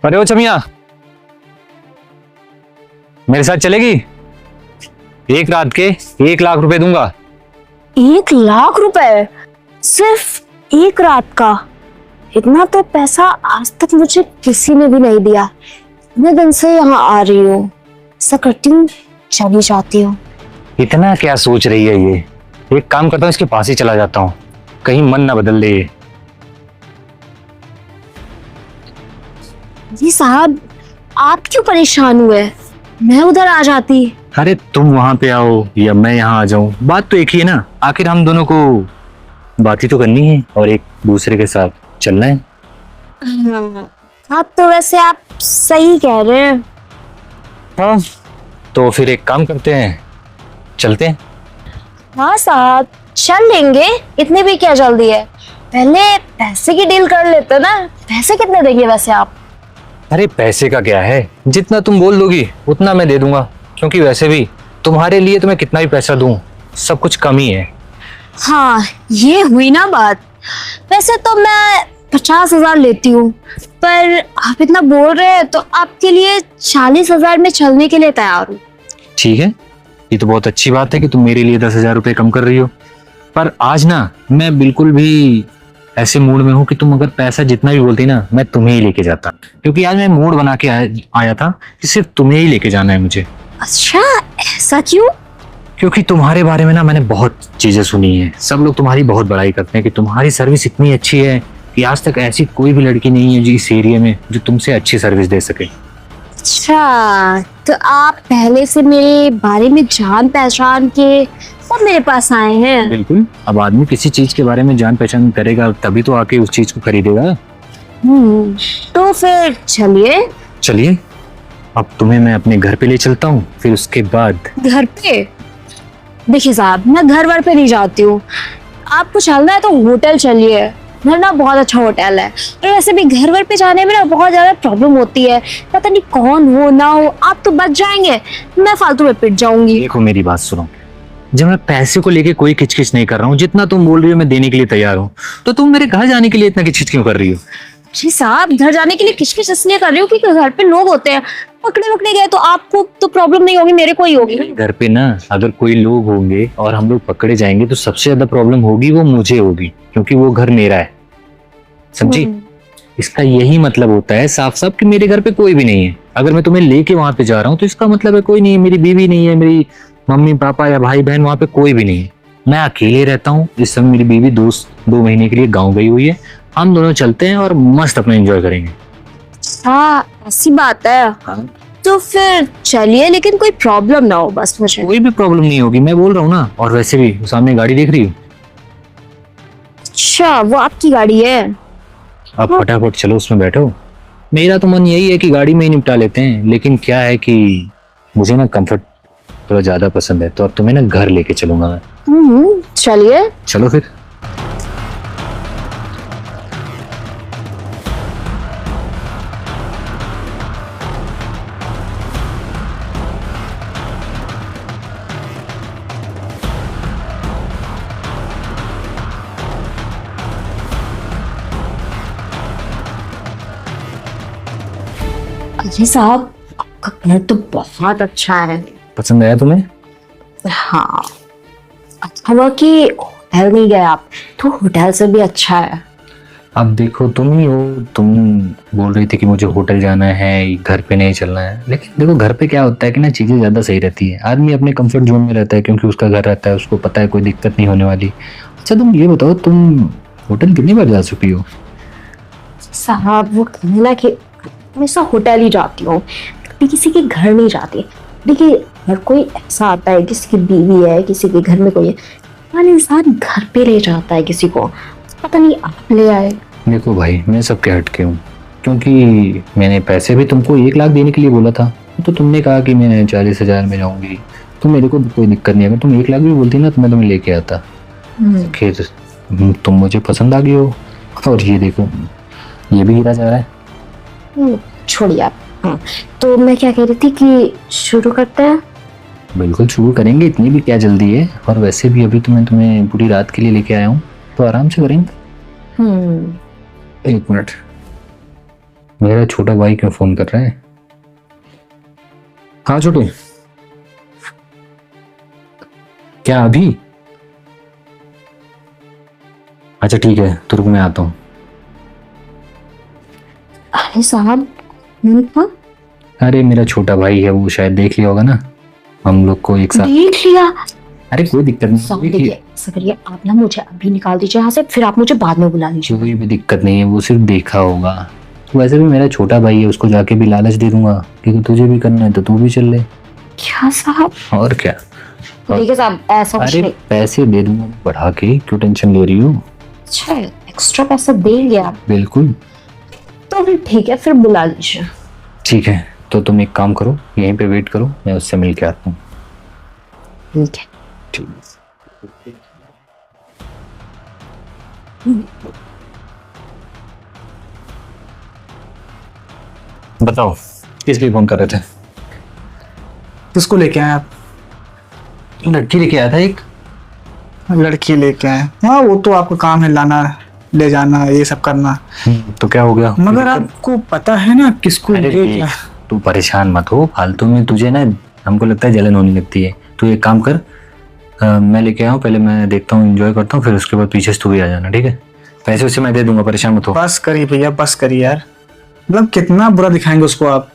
अरे ओ चमिया, मेरे साथ चलेगी? एक रात के 1 लाख रुपए दूंगा। 1 लाख रुपए सिर्फ एक रात का? इतना तो पैसा आज तक मुझे किसी ने भी नहीं दिया। मैं दिन से यहाँ आ रही हूँ, ऐसा करती हूँ चली जाती हूँ। इतना क्या सोच रही है ये? एक काम करता हूँ, इसके पास ही चला जाता हूँ, कहीं मन ना बदल ले ये। जी साहब, आप क्यों परेशान हुए? मैं उधर आ जाती। अरे तुम वहां पे आओ या मैं यहाँ आ जाऊं, बात तो एक ही है ना। आखिर हम दोनों को बात ही तो करनी है और एक दूसरे के साथ चलना है। आप तो वैसे आप सही कह रहे हैं। हाँ, तो फिर एक काम करते हैं, चलते हैं। हाँ साहब, चल लेंगे, इतने भी क्या जल्दी है। पहले पैसे की डील कर लेते ना। पैसे कितने देंगे वैसे आप? अरे पैसे का क्या है, जितना तुम बोल दोगी उतना मैं दे दूंगा, क्योंकि वैसे भी तुम्हारे लिए तो मैं कितना भी पैसा दूं सब कुछ कम ही है। हाँ, ये हुई ना बात। वैसे तो मैं 50,000 लेती हूँ, पर आप इतना बोल रहे हैं तो आपके लिए 40,000 में चलने के लिए तैयार हूँ। ठीक है, ये तो बहुत अच्छी बात है कि तुम मेरे लिए 10,000 रुपये कम कर रही हो। पर आज ना मैं बिल्कुल भी ऐसे मूड में हूँ कि तुम अगर पैसा जितना भी बोलती ना, मैं तुम्हें ही लेके जाता, क्योंकि आज मैं मूड बना के आया था कि सिर्फ तुम्हें ही लेके जाना है मुझे। अच्छा, ऐसा क्यों? क्योंकि तुम्हारे बारे में ना मैंने बहुत चीजें सुनी है। सब लोग तुम्हारी बहुत बड़ाई करते हैं कि तुम्हारी सर्विस इतनी अच्छी है कि आज तक ऐसी कोई भी लड़की नहीं है जो इस एरिया में जो तुमसे अच्छी सर्विस दे सके। अच्छा, तो आप पहले से मेरे बारे में जान पहचान के सब मेरे पास आए हैं। बिल्कुल, अब आदमी किसी चीज के बारे में जान पहचान करेगा तभी तो आके उस चीज को खरीदेगा। तो फिर चलिए। चलिए, अब तुम्हें मैं अपने घर पे ले चलता हूँ, फिर उसके बाद। घर पे? देखिए साहब, मैं घर वर पे नहीं जाती हूँ। आपको चलना है तो होटल चलिए, घर ना बहुत अच्छा होटल है। और वैसे भी घर वर पे जाने में ना बहुत ज्यादा प्रॉब्लम होती है, पता नहीं कौन हो ना हो, आप तो बच जाएंगे, मैं फालतू में पिट जाऊंगी। देखो मेरी बात सुनो, जब मैं पैसे को लेके कोई किचकिच नहीं कर रहा हूँ, जितना तुम बोल रही हो मैं देने के लिए तैयार हूँ, तो तुम मेरे घर जाने के लिए इतना किचकिच क्यों कर रही हो? जी साहब, घर जाने के लिए किचकिच इसलिए कर रही हूँ क्योंकि घर पे लोग होते हैं, पकड़े वकड़े गए तो आपको तो प्रॉब्लम नहीं होगी, मेरे को ही होगी। घर पे ना अगर कोई लोग होंगे और हम लोग पकड़े जाएंगे तो सबसे ज्यादा प्रॉब्लम होगी वो मुझे होगी, क्योंकि वो घर मेरा है, समझी? इसका यही मतलब होता है साफ साफ कि मेरे घर पे कोई भी नहीं है। अगर मैं तुम्हें लेके वहां पे जा रहा हूँ तो इसका मतलब है कोई नहीं है, मेरी बीवी नहीं है, मेरी मम्मी पापा या भाई बहन वहां पे कोई भी नहीं है। मैं अकेले रहता हूँ। इस समय मेरी बीवी 2 महीने के लिए गाँव गई हुई है। हम दोनों चलते हैं और मस्त अपना एंजॉय करेंगे। हाँ, ऐसी बात है। हाँ। तो फिर चलिए, लेकिन कोई प्रॉब्लम ना हो बस मुझे। कोई भी प्रॉब्लम नहीं होगी, मैं बोल रहा हूँ ना। और वैसे भी सामने गाड़ी देख रही हूँ। अच्छा, वो आपकी गाड़ी है? अब फटाफट चलो उसमें बैठो। मेरा तो मन यही है कि गाड़ी में ही निपटा लेते हैं, लेकिन क्या है कि मुझे ना कंफर्ट थोड़ा ज्यादा पसंद है, तो अब तुम्हें ना घर लेके चलूंगा मैं। चलिए। चलो फिर। अजी साहब, आपका घर तो बहुत अच्छा है। पसंद आया तुम्हें? हाँ, अच्छा हुआ कि होटल नहीं गए आप, तो होटल से भी अच्छा है। अब देखो तुम ही हो, तुम बोल रही थी कि मुझे होटल जाना है, घर पे नहीं चलना है। लेकिन देखो घर पे क्या होता है कि ना चीजें ज्यादा सही रहती है। आदमी अपने कंफर्ट जोन में रहता है क्योंकि उसका घर रहता है, उसको पता है कोई दिक्कत नहीं होने वाली। अच्छा तुम ये बताओ, तुम होटल कितनी बार जा चुकी हो? साहब, वो कहना कि हमेशा होटल ही जाती हूँ, कभी किसी के घर नहीं जाती। देखिए, हर कोई ऐसा आता है, किसी की बीवी है, किसी के घर में कोई है, हर इंसान घर पे ले जाता है किसी को। पता नहीं आप ले आए। देखो भाई, मैं सबके हटके हूँ, क्योंकि मैंने पैसे भी तुमको 1 लाख देने के लिए बोला था, तो तुमने कहा कि मैं 40,000 में जाऊंगी। तो मेरे को कोई दिक्कत नहीं है, अगर तुम 1 लाख भी बोलती ना तो मैं तुम्हें लेके आता। खैर, तुम मुझे पसंद आ गई हो। और ये देखो, ये भी गिरा जा रहा है। छोड़िए आप। हाँ, तो मैं क्या कह रही थी कि शुरू करते हैं? बिल्कुल शुरू करेंगे, इतनी भी क्या जल्दी है। और वैसे भी अभी तो मैं तुम्हें पूरी रात के लिए लेके आया हूँ, तो आराम से करेंगे। 1 मिनट। मेरा छोटा भाई क्यों फोन कर रहा है? हाँ छोटू, क्या अभी? अच्छा ठीक है, तो रुक मैं आता हूँ। अरे साहब, था अरे मेरा छोटा भाई है, वो शायद देख लिया होगा ना हम लोग को एक साथ। देख लिया? अरे कोई दिक्कत नहीं, साहब देख लिया। देखिए, ऐसा करिए, आप ना मुझे अभी निकाल दीजिए यहाँ से, फिर आप मुझे बाद में बुला लीजिए। कोई भी दिक्कत नहीं है, वो सिर्फ देखा होगा। तो वैसे भी मेरा छोटा भाई है, उसको जाके भी लालच दे दूंगा क्योंकि तुझे भी करना है तो तू भी चल ले। क्या साहब? और क्या। देखिए साहब, ऐसा कुछ अरे नहीं। पैसे दे दूंगा बढ़ा के, क्यों टेंशन ले रही हो? अच्छा, एक्स्ट्रा पैसा देंगे आप? बिल्कुल। तो फिर ठीक है, फिर बुला लीजिए। ठीक है, तो तुम एक काम करो, यहीं पे वेट करो, मैं उससे मिल के आता हूँ। ठीक है। ठीक। बताओ, किस लिए फोन कर रहे थे? किसको लेके आए आप? लड़की लेके आया था एक। लड़की लेके आए? हाँ, वो तो आपका काम है, लाना ले जाना ये सब करना। तो क्या हो गया? मगर आपको पता है ना किसको अरे लेके आए? तू परेशान मत हो फालतू में, तुझे ना हमको लगता है जलन होने लगती है। तू एक काम कर, मैं लेके आया हूँ, पहले मैं देखता हूँ, एंजॉय करता हूँ, फिर उसके बाद पीछे से तू भी आ जाना, ठीक है? पैसे उससे मैं दे दूंगा, परेशान मत हो। बस करिए भैया, बस करिए यार। मतलब कितना बुरा दिखाएंगे उसको आप?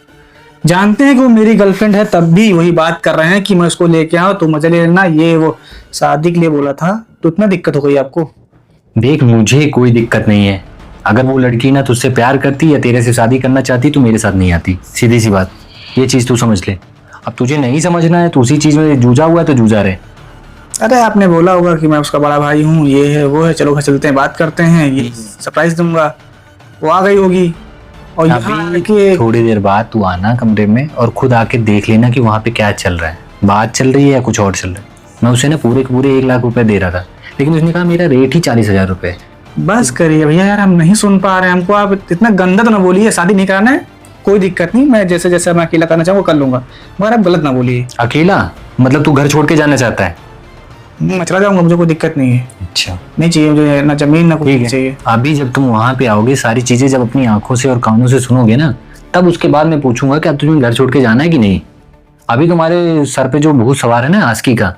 जानते हैं कि वो मेरी गर्लफ्रेंड है, तब भी वही बात कर रहे हैं कि मैं उसको लेके आऊँ तो मजा ले लेना, ये वो शादी के लिए बोला था, तो इतना दिक्कत हो गई आपको? देख, मुझे कोई दिक्कत नहीं है। अगर वो लड़की ना तुझसे प्यार करती या तेरे से शादी करना चाहती तो मेरे साथ नहीं आती, सीधी सी बात। ये चीज तू समझ ले। अब तुझे नहीं समझना है तो उसी चीज में जूझा हुआ है तो जूझा रहे। अरे आपने बोला होगा कि मैं उसका बड़ा भाई हूँ, ये है वो है, चलो घर चलते हैं, बात करते हैं, ये सरप्राइज दूंगा। वो आ गई होगी और यहाँ अभी आके थोड़ी देर बाद तू आना कमरे में और खुद आके देख लेना कि वहाँ पे क्या चल रहा है, बात चल रही है या कुछ और चल रहा है। मैं उसे ना पूरे के पूरे 1 लाख रुपए दे रहा था, लेकिन उसने कहा मेरा रेट ही 40,000 रुपए। बस करिए भैया यार, हम नहीं सुन पा रहे हैं, हमको आप इतना गंदा तो ना बोलिए। शादी नहीं कराना है, कोई दिक्कत नहीं, मैं जैसे जैसे मैं अकेला करना चाहूँ कर लूंगा, मगर आप गलत ना बोलिए। अकेला मतलब तू घर छोड़ के जाना चाहता है? मैं चला जाऊंगा, मुझे कोई दिक्कत नहीं है। अच्छा नहीं चाहिए मुझे ना जमीन ना कुछ ठीक है। चाहिए। अभी जब तुम वहां पे आओगे, सारी चीजें जब अपनी आंखों से और कानों से सुनोगे ना, तब उसके बाद मैं पूछूंगा कि अब तुम्हें घर छोड़ के जाना है कि नहीं। अभी तुम्हारे सर पे जो भूत सवार है ना आस्की का,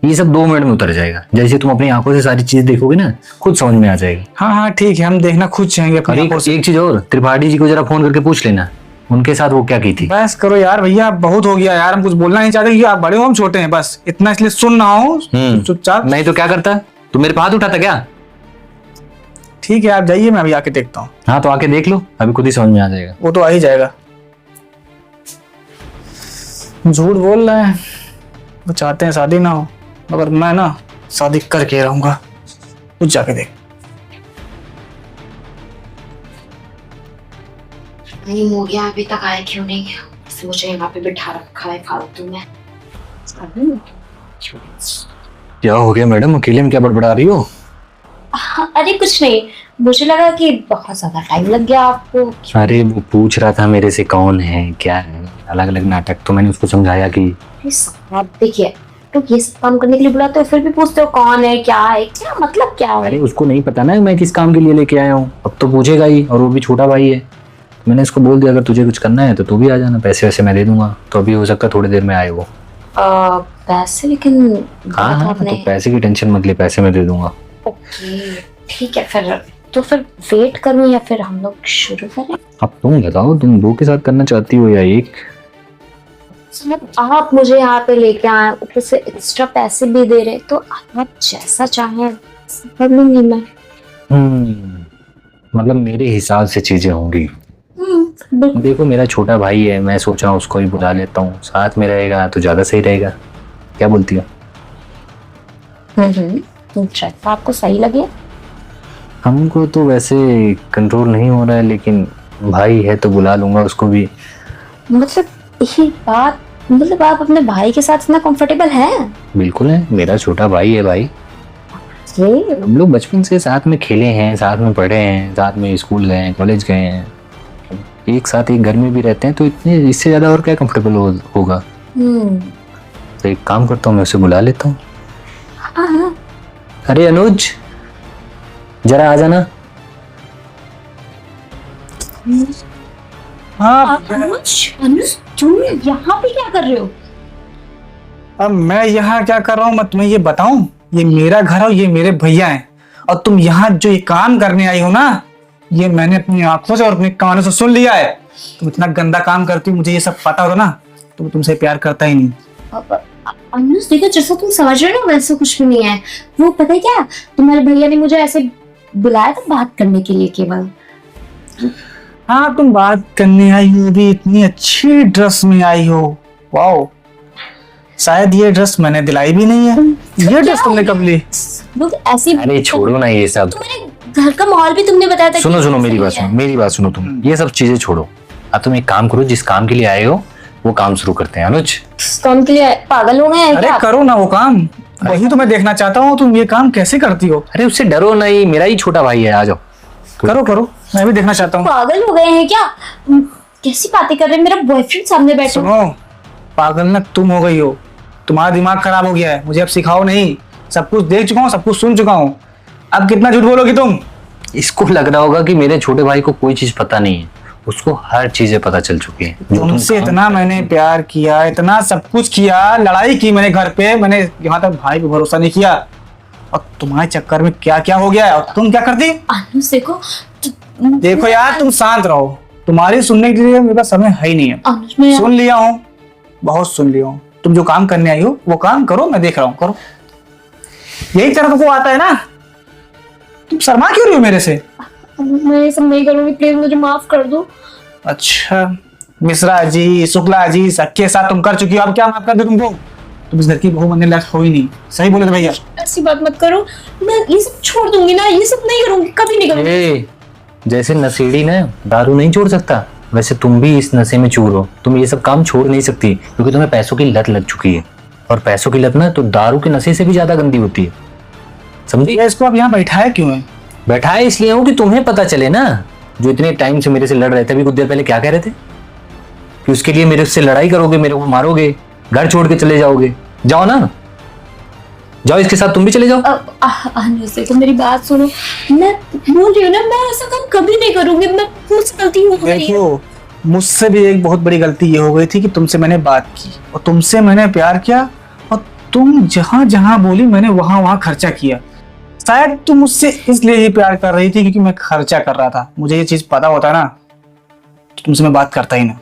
ये सब 2 मिनट में उतर जाएगा। जैसे तुम अपनी आंखों से सारी चीज देखोगे ना, खुद समझ में आ जाएगी। हाँ हाँ ठीक है, हम देखना खुद चाहेंगे और अपनी आंखों से। एक चीज और, त्रिपाठी जी को जरा फोन करके पूछ लेना उनके साथ वो क्या की थी। बस करो यार भैया, बहुत हो गया यार, हम कुछ बोलना नहीं चाहते, आप बड़े हो हम छोटे हैं, बस इतना इसलिए सुन रहा हूँ चुपचाप। नहीं तो क्या करता, तू मेरे पे हाथ उठाता क्या? ठीक है आप जाइए, मैं अभी आके देखता हूँ। हाँ तो आके देख लो, अभी खुद ही समझ में आ जाएगा। वो तो आ ही जाएगा। झूठ बोल रहे हैं, वो चाहते हैं शादी ना हो, मगर मैं ना शादी करके रहूंगा। कुछ जाके देख। नहीं हो गया, अभी तक आए क्यों नहीं? मुझे यहाँ पे बिठा रखा है फालतू में। क्या हो गया मैडम, अकेले में क्या बड़बड़ा रही हो? हाँ, अरे कुछ नहीं, मुझे लगा कि बहुत ज्यादा टाइम लग गया आपको। अरे वो पूछ रहा था मेरे से कौन है क्या है, अलग अलग नाटक। तो मैंने उसको समझाया कि अरे साहब देखिए, तो ये सब काम करने के लिए बुलाते हो, फिर भी पूछते हो कौन है क्या है, क्या मतलब क्या है? अरे उसको नहीं पता ना मैं किस काम के लिए लेके आया हूँ, अब तो पूछेगा ही, और वो भी छोटा भाई है। मैंने इसको बोल दिया अगर तुझे कुछ करना है तो तू भी आ जाना, पैसे वैसे मैं दे दूंगा। तो अभी हो सकता है थोड़ी देर में आए वो। पैसे? लेकिन हाँ हाँ, आपने तो पैसे की टेंशन मत ले, पैसे मैं दे दूंगा। ओके ठीक है, फिर तो फिर वेट करूं या फिर हम लोग शुरू करें? अब तुम बताओ, तुम 2 के साथ करना चाहती हो या एक? मतलब आप मुझे यहाँ पे लेके आए, ऊपर से एक्स्ट्रा पैसे भी दे रहे, तो आप जैसा चाहें कर लूंगी मैं। मतलब मेरे हिसाब से चीजें होंगी। बिल्कुल। देखो मेरा छोटा भाई है, मैं सोचा उसको ही बुला लेता हूँ, साथ में रहेगा तो ज्यादा सही रहेगा। क्या बोलती हो? अच्छा, आपको सही लगे? हमको तो वैसे कंट्रोल नहीं हो रहा है, लेकिन भाई है तो बुला लूंगा उसको भी। मतलब ये बात, मतलब आप अपने भाई के साथ इतना कंफर्टेबल हैं? बिल्कुल है, मेरा छोटा भाई है भाई। ये हम लोग बचपन से साथ में खेले हैं, साथ में पढ़े हैं, साथ में स्कूल गए हैं, कॉलेज गए हैं, एक साथ एक घर में भी रहते हैं, तो इतने इससे ज्यादा और क्या कंफर्टेबल होगा। तो एक काम करता हूँ, मैं उसे बुला लेता हूँ। हाँ। अरे अनुज, जरा आ जाना। हाँ अनुज, अनुज तुम यहाँ पे क्या कर रहे हो? अब मैं यहाँ क्या कर रहा हूँ, मैं तुम्हें ये बताऊं? ये मेरा घर है और ये मेरे भैया हैं, और तुम यहाँ जो ये काम करने आई हो ना, ये मैंने अपनी आंखों से और अपने कानों से सुन लिया है। तुम इतना गंदा काम करती हो, मुझे ये सब पता होता ना तो मैं तुमसे प्यार करता ही नहीं। अनुज देखो, जैसा तुम समझ रहे हो ना वैसा कुछ भी नहीं है। वो पता है क्या, तुम्हारे भैया ने मुझे ऐसे बुलाया था बात करने के लिए केवल। हाँ, तुम बात करने आई हो, भी इतनी अच्छी ड्रेस में आई हो। वाओ, शायद ये ड्रेस मैंने दिलाई भी नहीं है। ये ड्रेस तुमने कब ली? लोग ऐसी अरे छोड़ो ना ये सब। तुम्हारे घर का माहौल भी तुमने बताया था। सुनो सुनो, मेरी बात सुनो, मेरी बात सुनो, तुम ये सब चीजें छोड़ो। अब तुम एक काम करो, जिस काम के लिए आए हो वो काम शुरू करते हैं। अनुज, काम के लिए पागल हो गए हैं अरे क्या? करो ना वो काम, वही तो मैं देखना चाहता हूँ, तुम ये काम कैसे करती हो। अरे उससे डरो नहीं, मेरा ही छोटा भाई है, आ जाओ। करो करो, मैं भी देखना चाहता हूँ। पागल हो गए हैं क्या? कैसी बातें कर रहे हैं? मेरा बॉयफ्रेंड सामने बैठा। सुनो, पागल ना तुम हो गई हो, तुम्हारा दिमाग खराब हो गया है। मुझे अब सिखाओ नहीं, सब कुछ देख चुका हूँ, सब कुछ सुन चुका हूँ। अब कितना झूठ बोलोगी तुम? इसको लग रहा होगा कि मेरे छोटे भाई को कोई चीज पता नहीं है, उसको हर चीजें पता चल चुकी है। जो तुम तुमसे काम- इतना मैंने प्यार किया, इतना सब कुछ किया, लड़ाई की मैंने घर पे, मैंने यहाँ तक भाई पे भरोसा नहीं किया, और तुम्हारे चक्कर में क्या क्या हो गया है। और तुम क्या करती? अनुज देखो, देखो यार, तुम शांत रहो, तुम्हारी सुनने के लिए मेरे पास समय है ही नहीं है। अनुज मैं सुन लिया हूँ, बहुत सुन लिया हूँ। तुम जो काम करने आई हो वो काम करो, मैं देख रहा हूँ, करो। यही तरह तुमको आता है ना, तुम शर्मा क्यों रही हो मेरे से? मैं ये सब नहीं करूंगी, प्लीज मुझे माफ कर दो। अच्छा, मिश्रा जी, शुक्ला जी, सबके साथ तुम कर चुकी हो, अब क्या माफ कर दे तुमको? तुम इस घर की बहू बनने लायक हो ही नहीं। सही बोले थे भैया। ऐसी बात मत करो, मैं ये सब छोड़ दूंगी ना, ये सब नहीं करूंगी, कभी नहीं करूंगी। ए, जैसे नशेड़ी ना दारू नहीं छोड़ सकता, वैसे तुम भी इस नशे में चूर हो। तुम ये सब काम छोड़ नहीं सकती, क्योंकि तुम्हें पैसों की लत लग चुकी है, और पैसों की लत ना तो दारू के नशे से भी ज्यादा गंदी होती है, समझी? ये इसको अब यहाँ बैठाया क्यों है? बैठा है इसलिए हूँ कि तुम्हें पता चले ना। जो इतने टाइम से मेरे से लड़ रहे थे, अभी कुछ देर पहले क्या कह रहे थे कि उसके लिए मेरे से लड़ाई करोगे, मेरे को मारोगे, घर छोड़ के चले जाओगे। जाओ ना, जाओ, इसके साथ तुम भी चले जाओ। अनुज देखो, मेरी बात सुनो, मैं बोल रही हूँ ना, मैं ऐसा काम कभी नहीं करूंगी। मैं मुझसे गलती हो गई है। देखो, मुझसे भी एक बहुत बड़ी गलती ये हो गई थी कि तुमसे मैंने बात की और तुमसे मैंने प्यार किया, और तुम जहां जहां बोली मैंने वहां वहां खर्चा किया। शायद तुम मुझसे इसलिए ही प्यार कर रही थी क्योंकि मैं खर्चा कर रहा था। मुझे ये चीज पता होता ना तो तुमसे मैं बात करता ही ना।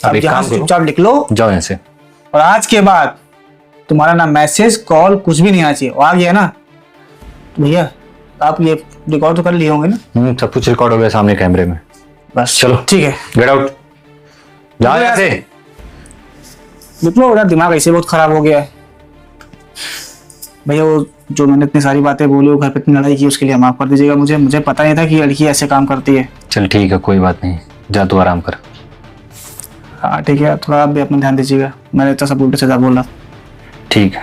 अब एक यहाँ काम से करो। चुपचाप लिख लो, जाओ यहाँ से। और आज के बाद तुम्हारा ना मैसेज कॉल कुछ भी नहीं आना चाहिए। आ गया ना तो भैया, आप ये रिकॉर्ड तो कर लिए होंगे ना? सब कुछ रिकॉर्ड हो गया सामने कैमरे में। बस चलो ठीक है, गेट आउट, जाओ यहाँ से। लिख लो, मेरा दिमाग ऐसे बहुत खराब हो गया है। भैया, वो जो मैंने इतनी सारी बातें बोली, वो घर पे इतनी लड़ाई की, उसके लिए माफ कर दीजिएगा। मुझे पता नहीं था कि लड़की ऐसे काम करती है। चल ठीक है, कोई बात नहीं, जा तू आराम कर। हाँ ठीक है, थोड़ा आप भी अपना ध्यान दीजिएगा। मैंने तो सब उल्टे सीधा बोला। ठीक है।